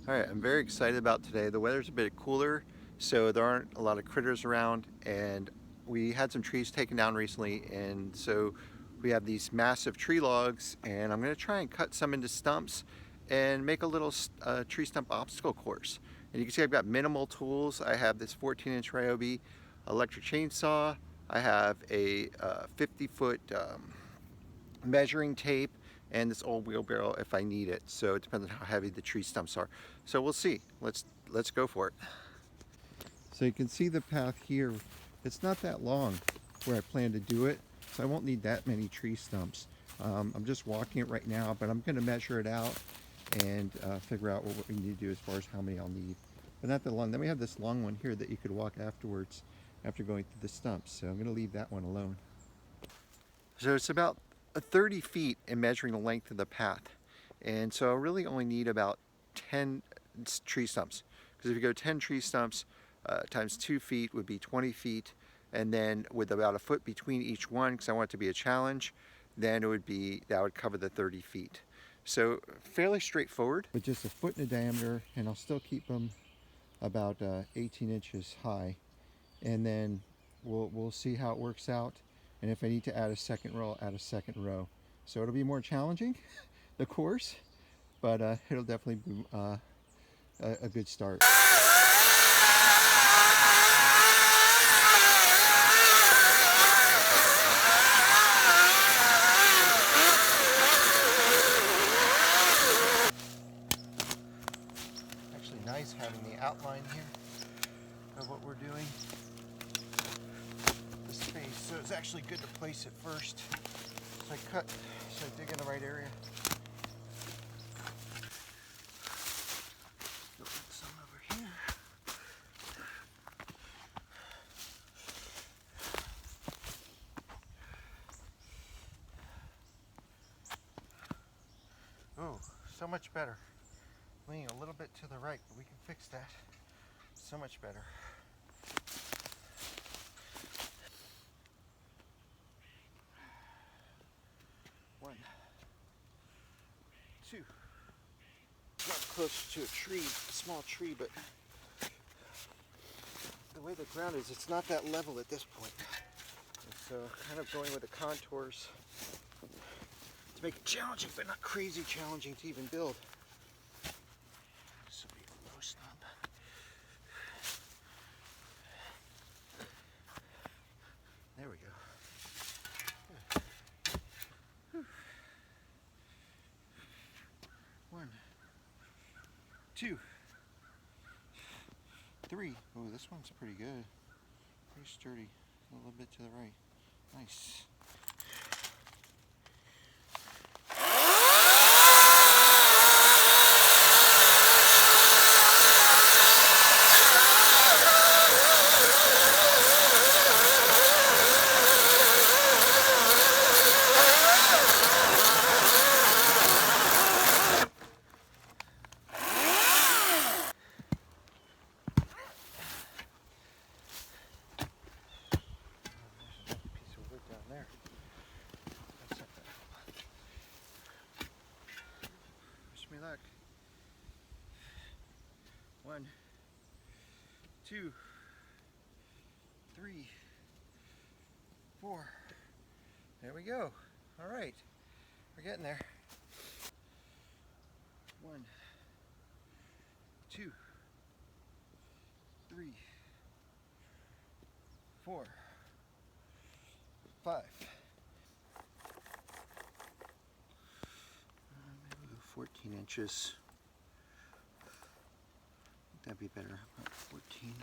All right, I'm very excited about today. The weather's a bit cooler, so there aren't a lot of critters around, and we had some trees taken down recently, and so we have these massive tree logs, and I'm going to try and cut some into stumps and make a little tree stump obstacle course. And you can see I've got minimal tools. I have this 14-inch Ryobi electric chainsaw. I have a 50-foot measuring tape and this old wheelbarrow if I need it. So it depends on how heavy the tree stumps are. So we'll see. Let's go for it. So you can see the path here. It's not that long where I plan to do it, so I won't need that many tree stumps. I'm just walking it right now, but I'm going to measure it out and figure out what we need to do as far as how many I'll need. But not that long. Then we have this long one here that you could walk afterwards after going through the stumps. So I'm going to leave that one alone. So it's about 30 feet in measuring the length of the path. And so I really only need about 10 tree stumps. Because if you go 10 tree stumps times 2 feet would be 20 feet. And then with about a foot between each one, because I want it to be a challenge, then it would be, that would cover the 30 feet. So fairly straightforward. With just a foot in diameter, and I'll still keep them about 18 inches high. And then we'll see how it works out. And if I need to add a second row, I'll add a second row. So it'll be more challenging, the course, but it'll definitely be a good start. Actually nice having the outline here of what we're doing. The space, so it's actually good to place it first. So I dig in the right area. Put some over here. Oh, so much better. Leaning a little bit to the right, but we can fix that. So much better. One, two. Not closer to a tree, a small tree, but the way the ground is, it's not that level at this point. And so kind of going with the contours to make it challenging, but not crazy challenging to even build. This will be a low stump. There we go. One, two, three. Oh, this one's pretty good. Pretty sturdy. A little bit to the right. Nice. Wish me luck. 1, 2, 3, 4. There we go. All right, we're getting there. 1, 2, 3, 4, 5. Maybe we'll go 14 inches. That'd be better. About 14.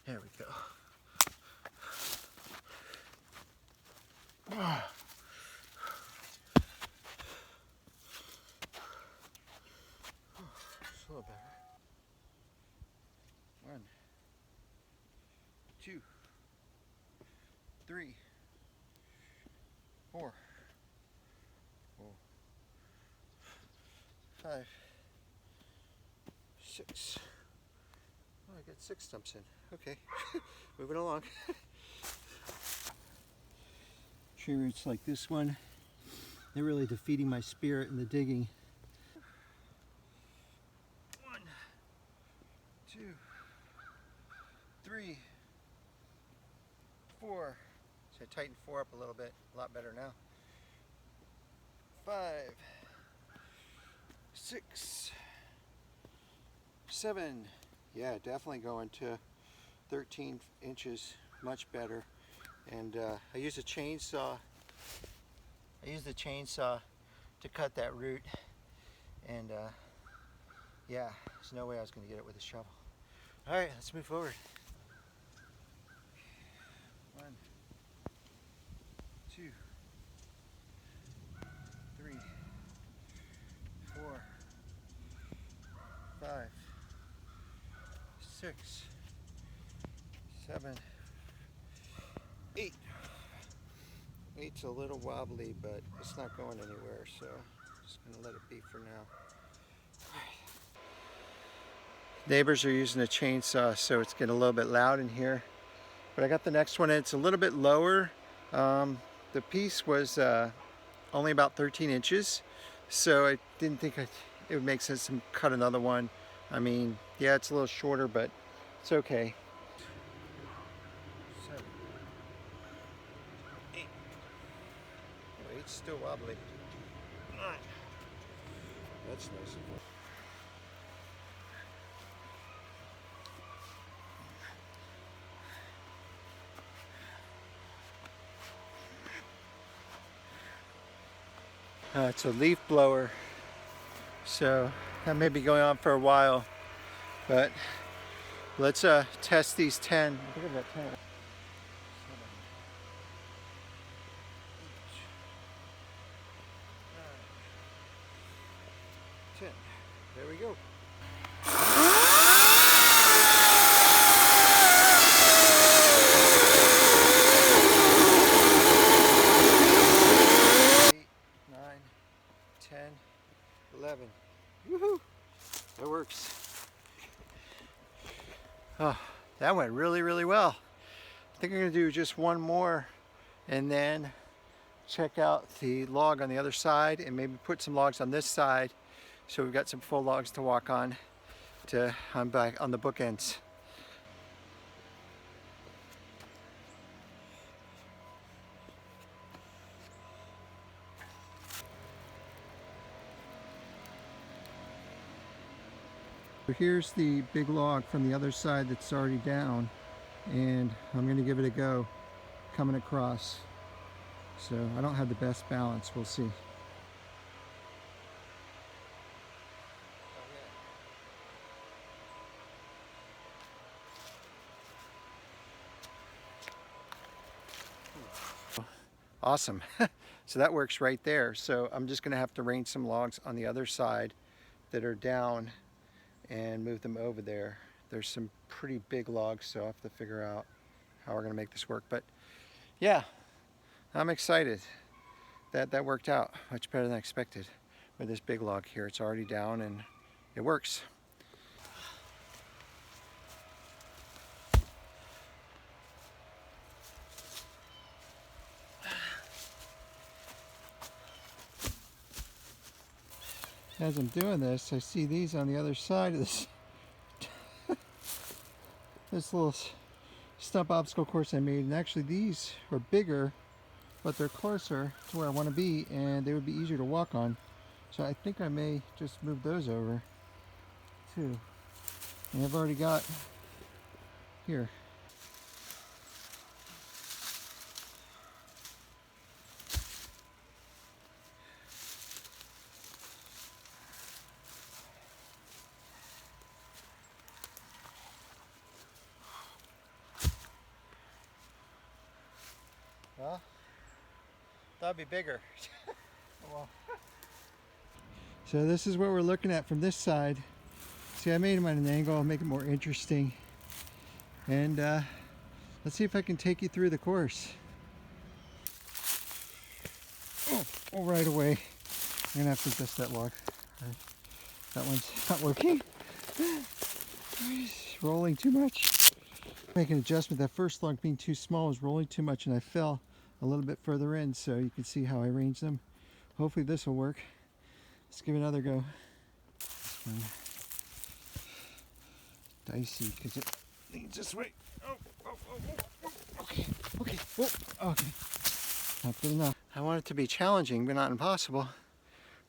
There we go. It's a little better. 1, 2, 3, 4, 5, 6. Oh, I got 6 stumps in. Okay, moving along. Tree roots like this one, they're really defeating my spirit in the digging. 1, 2, 3, 4. So I tightened 4 up a little bit, a lot better now. 5, 6, 7. Yeah, definitely going to 13 inches, much better. And I used a chainsaw. To cut that root, and yeah, there's no way I was going to get it with a shovel. All right, let's move forward. 1, 2, 3, 4, 5, 6, 7, 8. 8's a little wobbly, but it's not going anywhere, so I'm just going to let it be for now. Neighbors are using a chainsaw, so it's getting a little bit loud in here. But I got the next one, it's a little bit lower. The piece was only about 13 inches, so I didn't think it would make sense to cut another one. I mean, yeah, it's a little shorter, but it's okay. 7, 8. Oh, 8's still wobbly. 9. That's nice. It's a leaf blower, so that may be going on for a while, but let's test these 10. I think I've got 10. 10. There we go. Woohoo! That works. Oh, that went really, really well. I think I'm going to do just one more and then check out the log on the other side and maybe put some logs on this side so we've got some full logs to walk on back on the bookends. So here's the big log from the other side that's already down, and I'm going to give it a go coming across. So I don't have the best balance, we'll see. Awesome. So that works right there. So I'm just going to have to arrange some logs on the other side that are down and move them over there. There's some pretty big logs, so I'll have to figure out how we're going to make this work. But yeah, I'm excited. That worked out much better than I expected with this big log here. It's already down and it works. As I'm doing this, I see these on the other side of this this little stump obstacle course I made, and actually these are bigger, but they're closer to where I want to be, and they would be easier to walk on. So I think I may just move those over too. And I've already got here. Well, that'd be bigger. Well. So this is what we're looking at from this side. See, I made them at an angle, I'll make it more interesting. And let's see if I can take you through the course. Oh, right away. I'm gonna have to adjust that log. Right. That one's not working. It's rolling too much. Make an adjustment. That first log being too small was rolling too much, and I fell a little bit further in, so you can see how I arranged them. Hopefully this will work. Let's give it another go. This one dicey because it leans this way. Okay, okay, okay. Not good enough. I want it to be challenging, but not impossible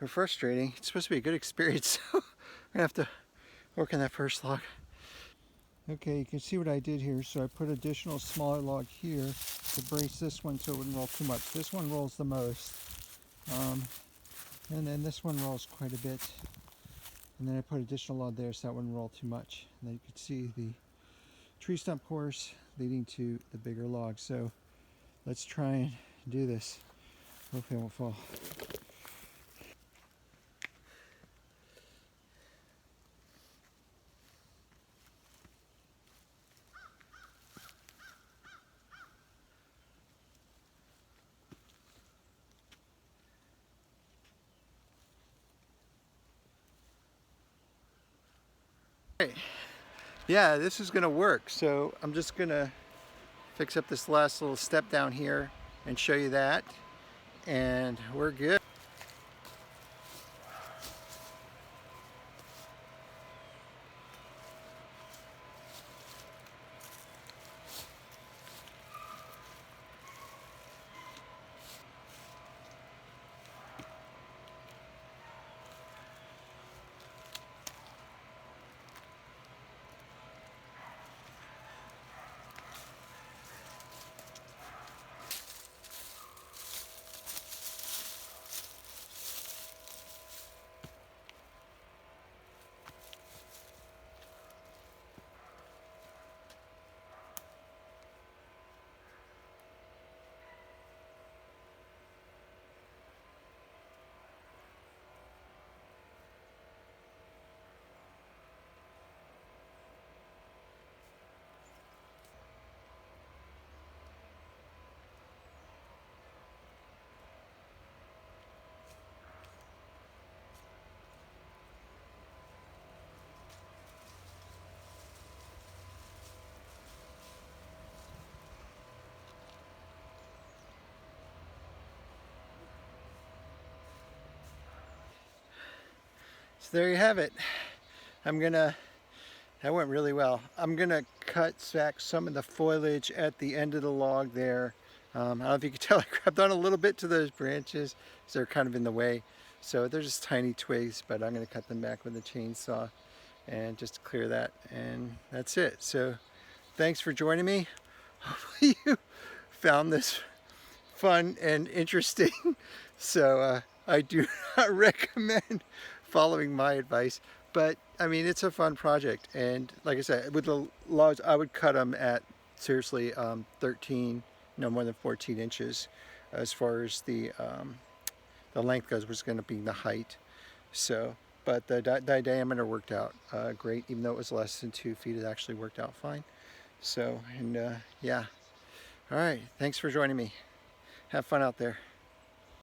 or frustrating. It's supposed to be a good experience, so I'm gonna have to work on that first log. Okay, you can see what I did here. So I put additional smaller log here to brace this one so it wouldn't roll too much. This one rolls the most. And then this one rolls quite a bit. And then I put additional log there so that wouldn't roll too much. And then you can see the tree stump course leading to the bigger log. So let's try and do this. Hopefully I won't fall. Yeah, this is gonna work. So I'm just gonna fix up this last little step down here and show you that, and we're good. So there you have it. That went really well. I'm gonna cut back some of the foliage at the end of the log there. I don't know if you can tell, I grabbed on a little bit to those branches because they're kind of in the way. So they're just tiny twigs, but I'm gonna cut them back with a chainsaw and just clear that, and that's it. So thanks for joining me. Hopefully you found this fun and interesting. So I do not recommend following my advice, but I mean, it's a fun project. And like I said, with the logs, I would cut them at seriously 13, no more than 14 inches as far as the length goes, was going to be the height. So, but the diameter worked out great. Even though it was less than 2 feet, it actually worked out fine. So, and yeah. All right, thanks for joining me. Have fun out there.